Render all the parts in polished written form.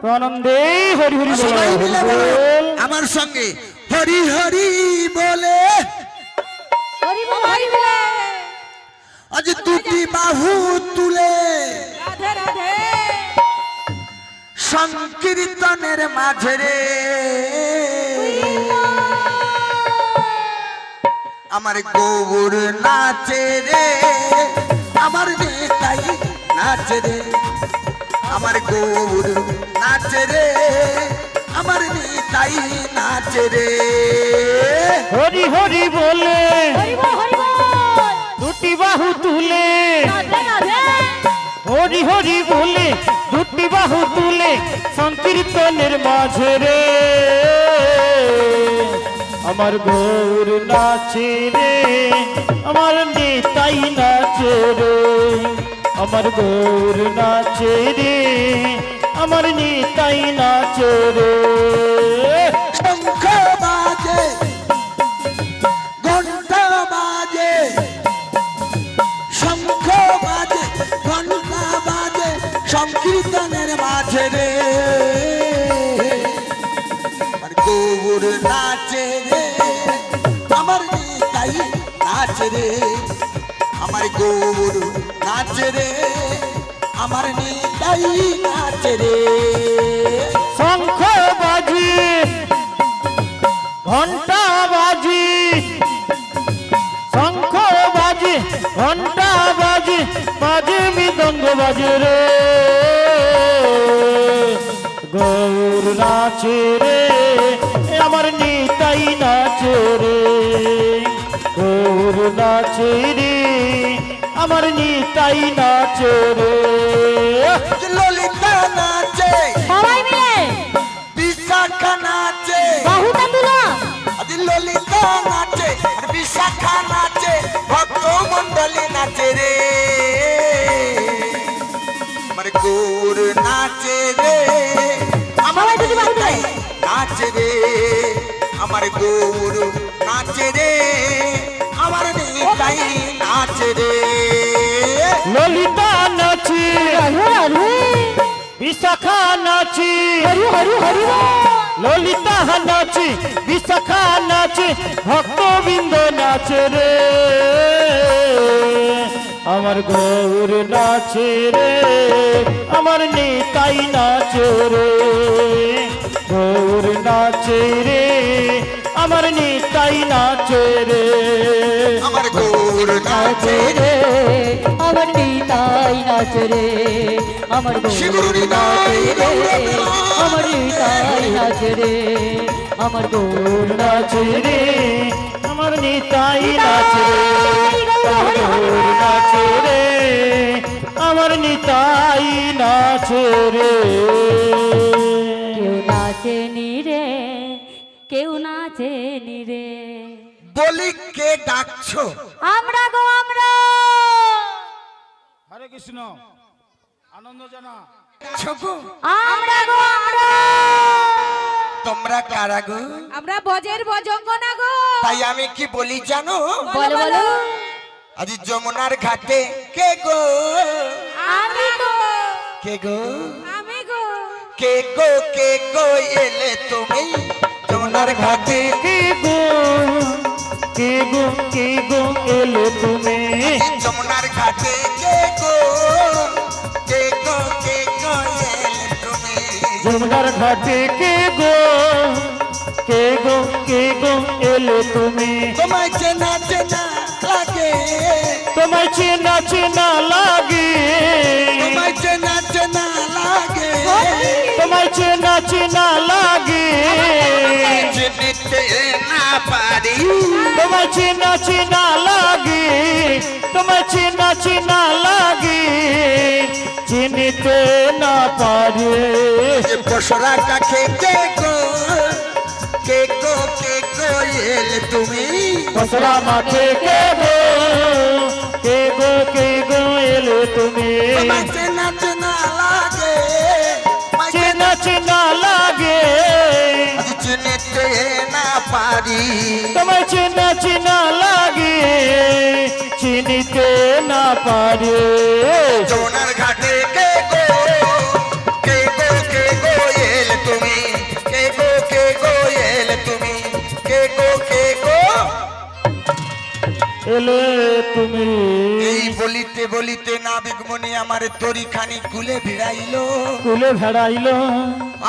প্রণন্দে হরি হরি সবাই মিলে বলো বল। আমার সঙ্গে হরি হরি বলে হরি বল হরি বলে আজ দুটি বাহু তুলে রাধে রাধে সংকীর্তনের মাঝে রে আমার গৌর নাচে রে আমার নেতাই নাচে রে আমার গৌর নাচে রে আমার নেতাই নাচে রে হরি হরি বলে হরি বল দুটি বাহু তুলে রাধে রাধে হরি হরি বলে দুটি বাহু তুলে সংকীর্তনের মাঝে রে আমার গৌর নাচে রে আমার নেতাই নাচে রে আমার গৌর নাচে রে আমার নেতাই নাচে রে শঙ্খ বাজে ঘন্টা বাজে শঙ্খ বাজে ঘন্টা বাজে সংকীর্তনের মাঝে রে আমার গৌর নাচে রে আমার নিতাই নাচে রে আমার গৌর নাচে রে আমার নিতাই নাচে রে শঙ্খ বাজি ঘন্টা বাজি শঙ্খ বাজি ঘন্টা বাজি বাজে মৃদঙ্গ বাজে রে গৌর নাচে রে আমার নিতাই নাচে রে গৌর নাচে রে আমার নিতাই নাচে রে ললিতা নাচে সবাই মিলে বিশাখা নাচে বাহুটা তুলো আদি ললিতা নাচে আর বিশাখা নাচে ভক্ত মন্ডলী নাচে রে আমার গৌর নাচে রে আমার সবাই দুটি বাহু তুলে। নাচে রে আমার গৌর নাচে রে আমার নিতাই নাচে রে ললিতা নাচি রাধে রাধে বিশাখা নাচি হরি হরি হরি বল ললিতা নাচি বিশাখা নাচি ভক্তবৃন্দ নাচে রে আমার গৌর নাচে রে আমার নিতাই নাচে রে গৌর নাচে রে আমার নিতাই নাচে রে আমার গৌর নাচে রে আমার নিতাই নাচ রে আমার শিবুরি নাই আমার নিতাই নাচ রে আমার গৌর নাচে রে আমার নিতাই নাচে রে আমার গৌর নাচে রে আমার নিতাই নাচে রে কেউ নাচেনি রে কেউ নাচেনি রে বলি কে ডাকছো আমরা গো আমরা হরে কৃষ্ণ আনন্দ জানা ছগো আমরা গো আমরা তোমরা কারা গো আমরা বজের বজঙ্গনা গো তাই আমি কি বলি জানো বলো বলো আজ যমুনার ঘাটে কে গো আমি গো কে গো আমি গো কে গো কে গো এলে তুমি যমুনার ঘাটে কে গো কে গো কে গো এলে তুমি যমুনার ঘাটে কে গো কে গো কে গো এলে তুমি যমুনার ঘাটে কে গো কে গো কে গো এলে তুমি তোমায় চেনা চেনা লাগে তোমায় চেনা চেনা লাগে তোমায় চেনা চেনা লাগে তোমায় চেনা চেনা লাগে চিনিতে না পারি তোমায় চেনা চেনা লাগে তোমায় চেনা চেনা লাগে চিনিতে না পারে বসরা কাছে কে গো কে গো কে গো এলে তুমি বসরা মাঠে কে গো কে গো কে গো এলে তুমি তোমায় চেনা চেনা লাগে চেনা চেনা লাগে আজ চিনিতে না পারি তোমায় চেনা চেনা লাগে চিনিতে না পারে যমুনার ঘাটে কে গো এলে তুমি। এই বলিতে বলিতে নাবিকমণি আমার তরিখানি কুলে ভিড়াইলো, কুলে ভেড়াইলো,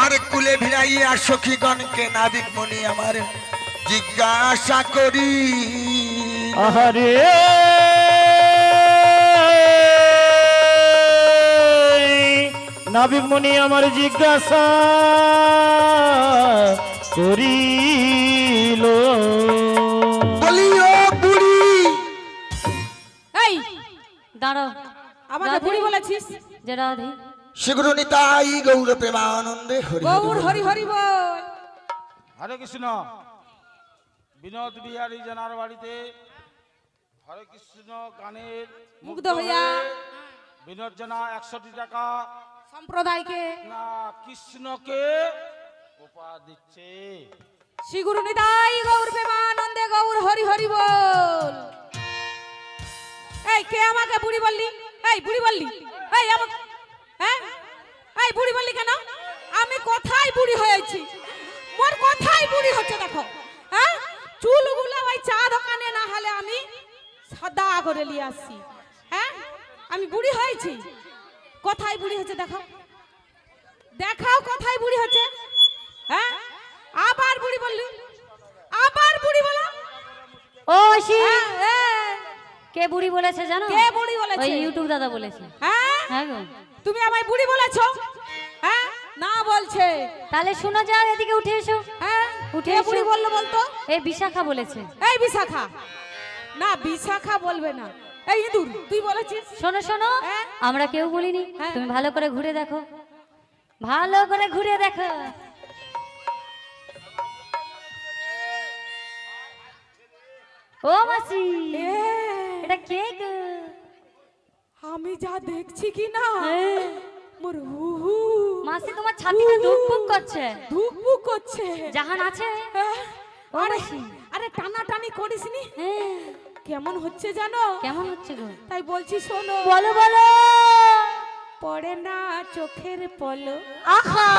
আর কুলে ভিড়াইয়া সখীগণকে নাবিকমণি আমার জিজ্ঞাসা করি। আহারে নাবিক মনি আমার জিজ্ঞাসা করিল। বলিও বুড়ি, এই দাঁড়াও, আমাকে রাধে। বুড়ি বলেছিস? যে রাধে, শীঘ্র নিতাই গৌর প্রেমানন্দে হরি হরি গৌর বল। হরি হরি বল। হরে কৃষ্ণ। বিনোদ বিহারী জানার বাড়িতে হরে কৃষ্ণ গানের মুগ্ধ হইয়া বিনোদ জানা 100 টাকা সম্প্রদায়কে না কৃষ্ণকে উপহার দিচ্ছে। শ্রী গুরু নিতাই গৌর প্রেমানন্দে গৌর হরি হরি বল। এই কে আমাকে বুড়ি বললি? এই বুড়ি বললি? এই আমাকে, হ্যাঁ এই বুড়ি বললি কেন? আমি কোথায় বুড়ি হয়েছি? মোর কোথায় বুড়ি হচ্ছে দেখো। হ্যাঁ চুলগুলো ওই চা দোকানে না হলে আমি সাদা করে নিয়ে আসছি। হ্যাঁ আমি বুড়ি হয়েছি? কোথায় বুড়ি হচ্ছে দেখো, দেখাও কোথায় বুড়ি হচ্ছে। হ্যাঁ আবার বুড়ি বললি, আবার বুড়ি বলো। ও মাসি, হ্যাঁ, হ্যাঁ। কে বুড়ি বলেছে জানো? কে বুড়ি বলেছে? ওই ইউটিউব দাদা বলেছে। হ্যাঁ হ্যাঁ গো, তুমি আমায় বুড়ি বলেছো? হ্যাঁ না বলছে। তাহলে শোনো, যাও এদিকে উঠে এসো। হ্যাঁ উঠে কে এসো। বুড়ি বললো বলতো? এই বিশাখা বলেছে। এই বিশাখা, না বিশাখা বলবে না, এই ইঁদুর তুই বলেছিস। শোনো শোনো, হ্যাঁ? আমরা কেউ বলিনি। হ্যাঁ। তুমি ভালো করে ঘুরে দেখো, ভালো করে ঘুরে দেখো। ও মাসি, এ, এটা কে গো? আমি যা দেখছি কি না, হ্যাঁ। মোর হু হু মাসি, তোমার ছাতিটা ধুকপুক করছে। ধুকপুক করছে। জাহান আছে? হ্যাঁ, ও আরে মাসি। আরে টানা টানি করিসনি, হ্যাঁ। কেমন হচ্ছে জানো? কেমন হচ্ছে গো? তাই বলছি শোনো। বলো বলো। পড়ে না চোখের পলক, আহা,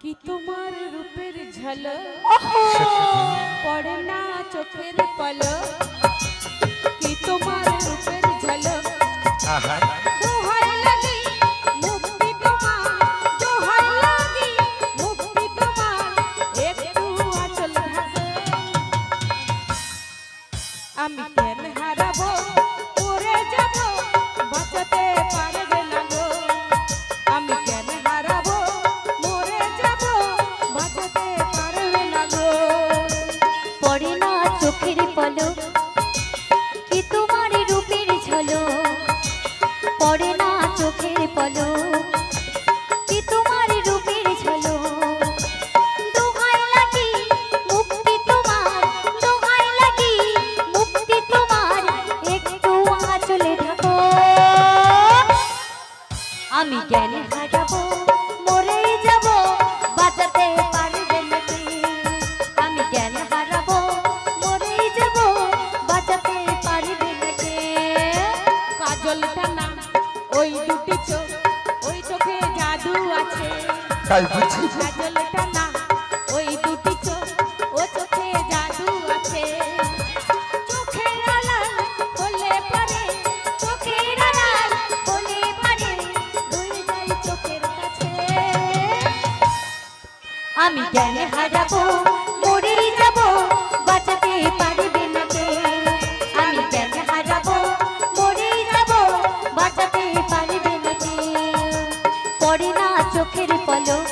কি তোমার রূপের ঝলক। ওহো, পড়ে না চোখের পলক, কি তোমার রূপের ঝলক। আহা দোহাই লাগি মুক্তি তোমার, দোহাই লাগি মুক্তি তোমার, একটু আঁচল ঢাকো। আমি কেন হারাবো, পড়ে যাব, বাঁচাতে পারবে না গো। আমি কেন হারাবো, মরে যাব, বাঁচাতে পারবে না গো। পড়ে না চোখের পলক, কি তোমার রূপের ঝলক। পড়ে না চোখের পলক, কি তোমার রূপের ঝলক। দোহাই লাগি মুক্তি তোমার, দোহাই লাগি মুক্তি তোমার, একটু আঁচলে ঢাকো। আমি জ্ঞান হারাবো, মরেই যাব, বাঁচাতে পারবে নাকি। আমি জ্ঞান হারাবো, মরেই যাব, বাঁচাতে পারবে নাকি। কাজলটা না ওই দুটি চোখ, ওই চোখে জাদু আছে। তাই বুঝি কাজলটা না ওই দুটি চোখ, ও চোখে জাদু আছে। চোখের আড়াল হলে পারে, চোখের আড়াল হলে পারে, রয়ে যাই চোখের কাছে। আমি জ্ঞান হারাবো, মরেই যাব, বাঁচাতে পারবে না কে। আমি জ্ঞান হারাবো, মরেই যাব, বাঁচাতে পারবে না কে। পড়ে না চোখের পলক,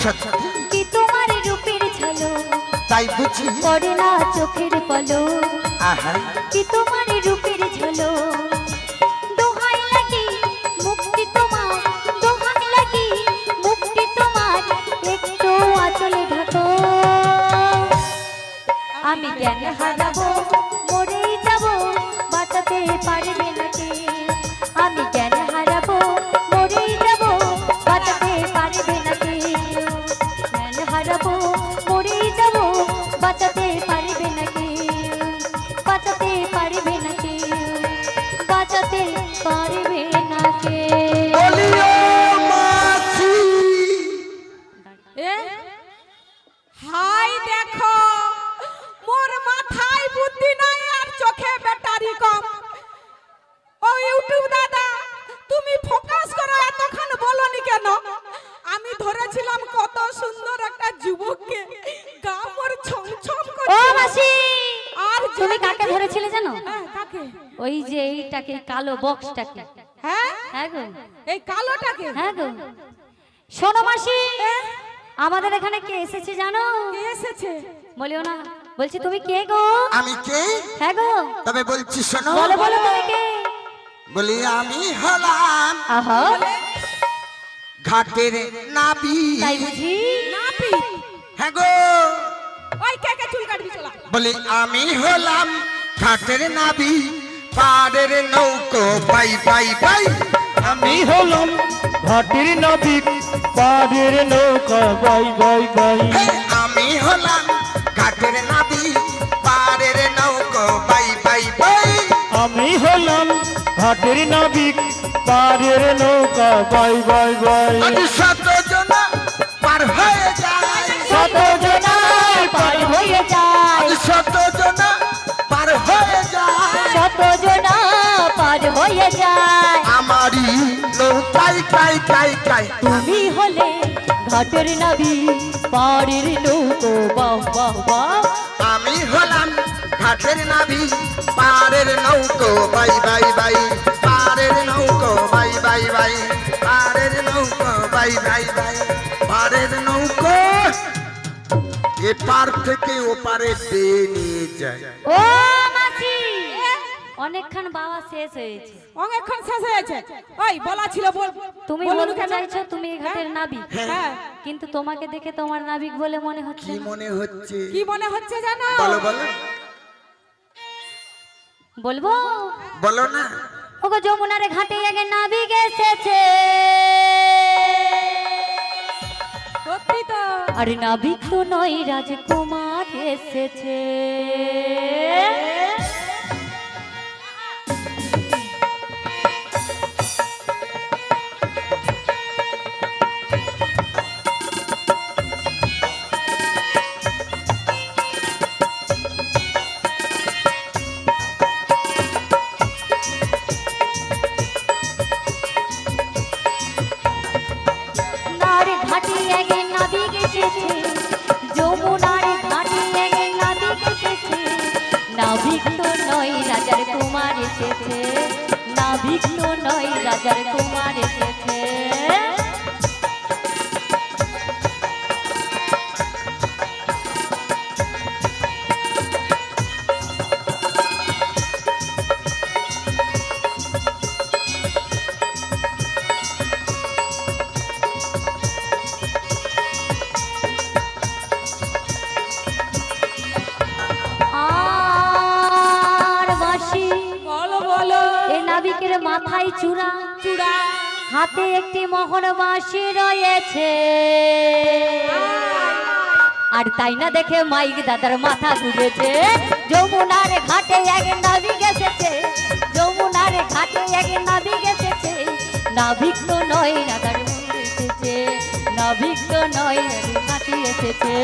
সত্যি কি তোমার রূপের ঝলক। তাই বুঝি পড়ে না চোখের পলক, আহা কি তোমার রূপের ঝলক। দোহাই লাগি মুক্তি তোমার, দোহাই লাগি মুক্তি তোমার, একটু আঁচলে ঢাকো। আমি জ্ঞান হারাবো, মরেই যাব, বাঁচাতে পারবে নাকি। আমি জ্ঞান হারাবো, মরেই যাব, বাঁচাতে পারবে নাকি। জ্ঞান হারাবো, মরেই যাব, বাঁচাতে পারবে নাকি। বাঁচাতে পারবে নাকি। ওই যে এইটাকে কালো বক্সটাকে। হ্যাঁ হ্যাঁ গো, এই কালোটাকে হ্যাঁ গো। শোনো মাসি, আমাদের এখানে কে এসেছে জানো? কে এসেছে? বলিও না। বলছি তুমি কে গো? আমি কে? হ্যাঁ গো, তবে বলছি শোনো। বলো বলো তুমি কে? বলি আমি হলাম আহা, ঘাটের নাবি। তাই বুঝি? নাপি। হ্যাঁ গো, ওই কে কে চুল কাটবি চলা। বলি আমি হলাম ঘাটের নাবি, পাড়ের নৌকো বাই বাই বাই। আমি হলাম ঘাটের নাবিক পাড়ের নৌকা বাই বাই বাই। হে, আমি হলাম ঘাটের নাবি, পাড়ের নৌকো বাই বাই বাই। আমি হলাম ঘাটের নাবিক পাড়ের নৌকা বাই বাই বাই। আজ শত জনা পার হয়ে যায়, শত জনায় পার হয়ে যায়, আজ শত জনা পার হয়ে যায়। শত জনা পার হয়ে যায়। আমারই নৌকাই কাই কাই কাই। তুমি হলে ঘাটের নাবি পাড়ের নৌকো, বাহ বাহ বাহ। আমি হলাম ঘাটের নাবি, পাড়ের নৌকো বাই বাই বাই। পাড়ের নৌকো বাই বাই বাই। পাড়ের নৌকো বাই বাই বাই। পাড়ের নৌকো এপার থেকে ওপারে দিয়ে নিয়ে যায়। ও মাসি, অনেকক্ষণ বাবা শেষ হয়েছে। অনেকক্ষণ শেষ হয়েছে। ওই বলা ছিল বল। তুমি বলুন বলতে কেন? চাইছো তুমি এই ঘাটের নাবিক, হ্যাঁ। কিন্তু তোমাকে দেখে তোমার নাবিক বলে মনে হচ্ছে কি না। মনে হচ্ছে? কি মনে হচ্ছে জানো? বলো বলো বলবো? বলো না। ওগো যমুনার ঘাটে আগে নাবিক এসেছে। সত্যি তো। আরে নাবিক তো নয়, রাজকুমার এসেছে। যমুনার ঘাটে আগে নাবিক এসেছে, যমুনার ঘাটে আগে নাবিক এসেছে। নাবিক তো নয়, রাজার কুমার এসেছে। নাবিক তো নয়, রাজার কুমার এসেছে। আর বাঁশি, বলো বলো। এ নাবিকের মাথায় চূড়া, চূড়া। হাতে একটি মোহর বাঁশি রয়েছে। আর তাই না দেখে মাইক দাদার মাথা ঘুরেছে। যমুনার ঘাটে এক নাবিক এসেছে, যমুনার ঘাটে এক নাবিক এসেছে। নাবিক তো নয়, রাজার কুমার এসেছে। নাবিক তো নয়, ঘাটে এসেছে।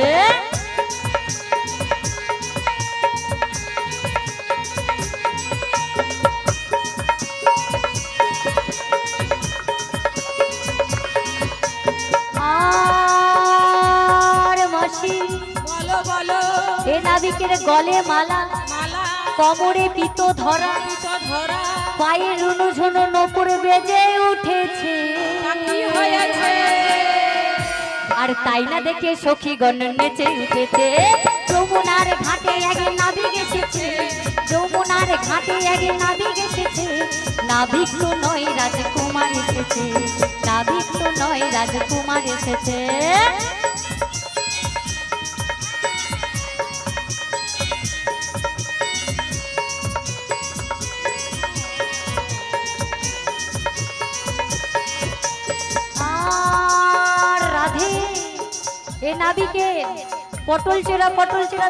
আর মাসি, বলো বলো। এ নাবিকের গলে মালা, মালা। কোমরে পিতো ধরা, পিতো ধরা। পায়ে রুনু ঝুনু নপুর বেজে উঠেছে। কি হয়েছে? আর তাই না দেখে সখীগণ নেচে উঠেছে। যমুনার ঘাটে এক নাবিক এসেছে, যমুনার ঘাটে এক নাবিক এসেছে। নাবিক তো নয়, রাজকুমার এসেছে। নাবিক তো নয়, রাজকুমার এসেছে। আর রাধে, এ নাবিকে পটল চেরা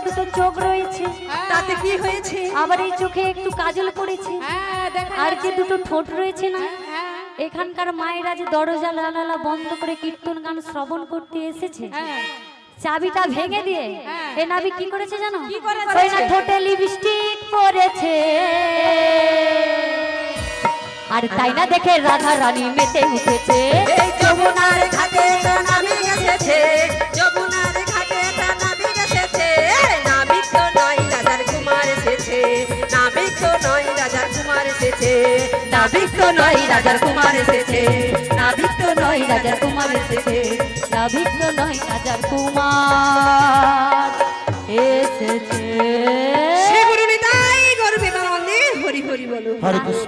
দুটো চোখ রয়েছে। তাতে কি হয়েছে? আবার এই চোখে একটু কাজল পড়েছে। হ্যাঁ, দেখা আর যাচ্ছে। যে দুটো ঠোঁট রয়েছে না, হ্যাঁ, এখানকার মায়েরা যে দরজা জানালা বন্ধ করে কীর্তন গান শ্রবণ করতে এসেছে, হ্যাঁ। চাবিটা ভেঙে দিয়ে হ্যাঁ। এ নাবিক কি করেছে জানো? কি করেছে? ওই না ঠোঁটে লিপস্টিক পরেছে। আর তাই না দেখে রাধা রানী মেতে উঠেছে। যমুনার ঘাটে একটা নাবিক এসেছে, যমুনার ঘাটে একটা নাবিক এসেছে। নাবিক তো নয়, রাজার কুমার এসেছে। নাবিক তো নয়, রাজার কুমার নাভিক্ত নয় রাজার কুমার এসেছে, নাভিক্ত নয় রাজার কুমার এসেছে, নাভিক্ত নয় রাজার কুমার এসেছে। শ্রী গুরু নিতাই গৌর প্রেমানন্দে হরি হরি বলো। হরে কৃষ্ণ।